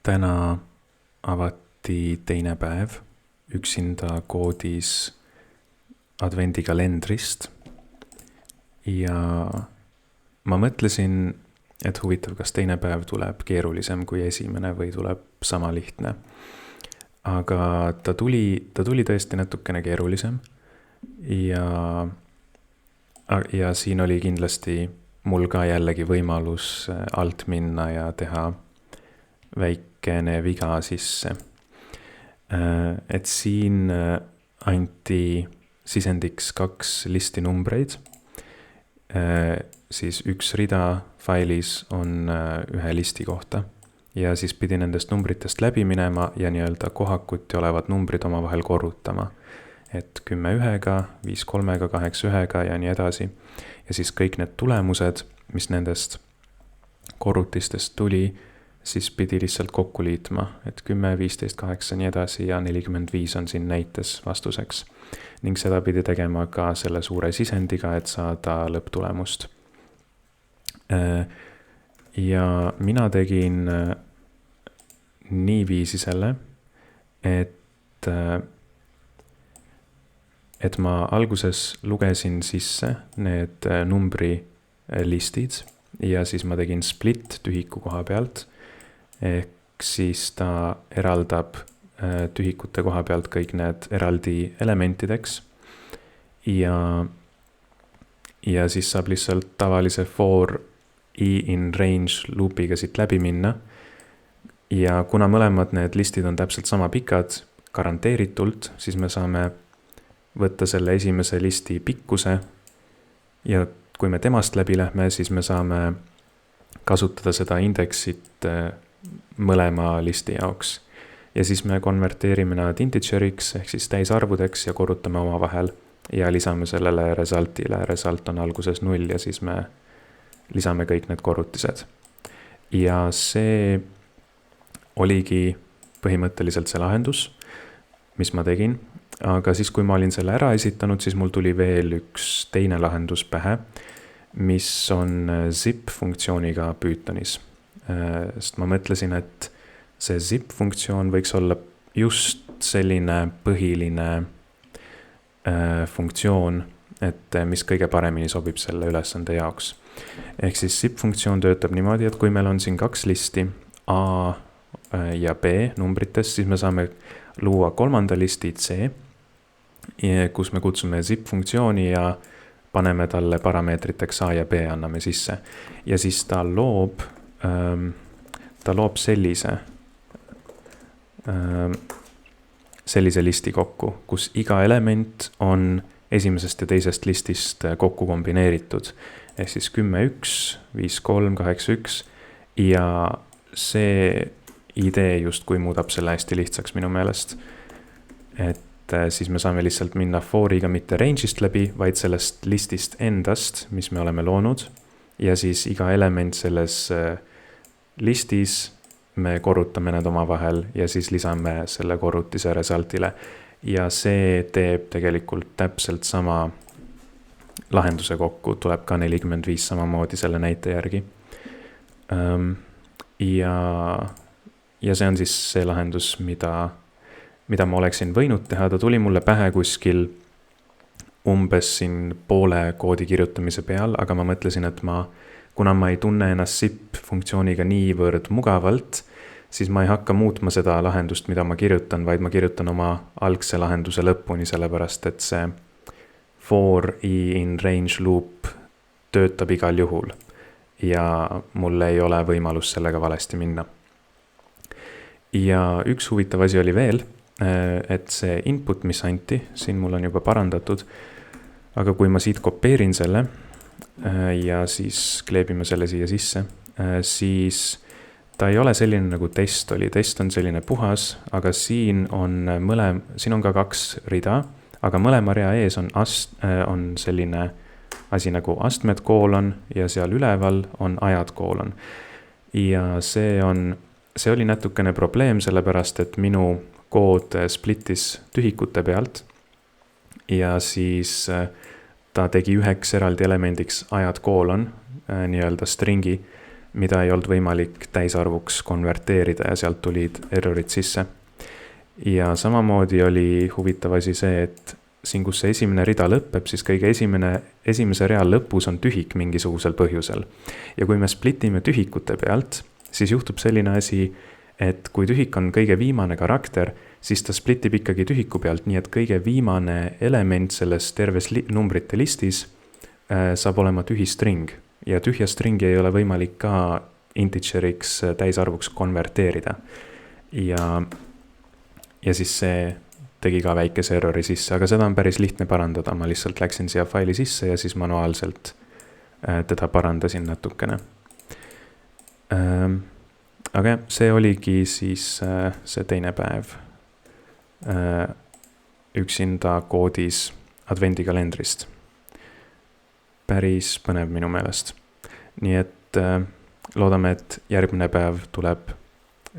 Täna avati teine päev üksinda koodis advendikalendrist ja ma mõtlesin, et huvitav, kas teine päev tuleb keerulisem kui esimene või tuleb sama lihtne. Aga ta tuli tõesti natukene keerulisem ja siin oli kindlasti mul ka jällegi võimalus alt minna ja teha väikene viga sisse. Et siin anti sisendiks 2 listi numbreid. Siis üks rida failis on ühe listi kohta ja siis pidi nendest numbritest läbi minema ja nii-öelda kohakuti olevad numbrid omavahel korrutama. Et 10 ühega, 5 3-ga, 8 ühega ja nii edasi. Ja siis kõik need tulemused, mis nendest korrutistest tuli, siis pidi lihtsalt kokku liitma, et 10, 15, 8 nii edasi ja 45 on siin näites vastuseks. Ning seda pidi tegema ka selle suure sisendiga, et saada lõpptulemust. Ja mina tegin niiviisi selle, et ma alguses lugesin sisse need numbrilistid ja siis ma tegin split tühiku koha pealt. Ehk siis ta eraldab tühikute koha pealt kõik need eraldi elementideks ja siis saab lihtsalt tavalise for i in range loopiga siit läbi minna. Ja kuna mõlemad need listid on täpselt sama pikad, garanteeritult, siis me saame võtta selle esimese listi pikkuse ja kui me temast läbi lähme, siis me saame kasutada seda indeksit mõlema listi jaoks. Ja siis me konverteerime nad integeriks ehk siis täisarvudeks ja korrutame omavahel ja lisame sellele resultile. Result on alguses 0 ja siis me lisame kõik need korrutised. Ja see oligi põhimõtteliselt see lahendus, mis ma tegin. Aga siis, kui ma olin selle ära esitanud, siis mul tuli veel üks teine lahendus pähe, mis on zip-funktsiooniga Pythonis. Sest ma mõtlesin, et see zip-funktsioon võiks olla just selline põhiline funktsioon, et mis kõige paremini sobib selle ülesande jaoks. Ehk siis zip-funktsioon töötab niimoodi, et kui meil on siin 2 listi A ja B numbritest, siis me saame luua 3. listi C, kus me kutsume zip-funktsiooni ja paneme talle parameetriteks A ja B anname sisse. Ja siis ta loob sellise listi kokku, kus iga element on esimesest ja teisest listist kokku kombineeritud. Ehk siis 10, 1, 5, 3, 8, 1 ja see idee justkui muudab selle hästi lihtsaks minu meelest. Et siis me saame lihtsalt minna for'iga mitte range'ist läbi, vaid sellest listist endast, mis me oleme loonud. Ja siis iga element selles listis me korrutame need omavahel ja siis lisame selle korrutise resultile. Ja see teeb tegelikult täpselt sama lahenduse kokku, tuleb ka 45 samamoodi selle näite järgi. Ja see on siis see lahendus, mida ma oleksin võinud teha. Ta tuli mulle pähe kuskil umbes siin poole koodi kirjutamise peal, aga ma mõtlesin, et kuna ma ei tunne ennast zip-funktsiooniga niivõrd mugavalt, siis ma ei hakka muutma seda lahendust, mida ma kirjutan, vaid ma kirjutan oma algse lahenduse lõpuni, sellepärast et see for i in range loop töötab igal juhul ja mul ei ole võimalus sellega valesti minna. Ja üks huvitav asi oli veel, et see input, mis anti, siin mul on juba parandatud, aga kui ma siit kopeerin selle ja siis kleebime selle siia sisse, siis ta ei ole selline nagu test oli. Test on selline puhas, aga siin on ka 2 rida, aga mõlema rea ees on selline asi nagu astmed koolon ja seal üleval on ajad koolon. Ja see oli natukene probleem, sellepärast et minu kood splitis tühikute pealt ja siis ta tegi üheks eraldi elemendiks ajad koolon, nii-öelda stringi, mida ei olnud võimalik täisarvuks konverteerida ja sealt tulid errorid sisse. Ja samamoodi oli huvitav asi see, et siin, kus see esimene rida lõpeb, siis kõige esimese rea lõpus on tühik mingisugusel põhjusel. Ja kui me splitime tühikute pealt, siis juhtub selline asi, et kui tühik on kõige viimane karakter, siis ta splitib ikkagi tühiku pealt, nii et kõige viimane element selles terves numbrite listis saab olema tühi string. Ja tühja stringi ei ole võimalik ka integeriks täisarvuks konverteerida. Ja siis see tegi ka väikese errori sisse, aga seda on päris lihtne parandada. Ma lihtsalt läksin siia faili sisse ja siis manuaalselt teda parandasin natukene. Aga see oligi siis see teine päev üksinda koodis advendikalendrist. Päris põnev minu meelest. Nii et loodame, et järgmine päev tuleb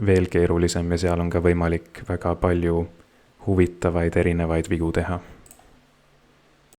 veel keerulisem ja seal on ka võimalik väga palju huvitavaid erinevaid vigu teha.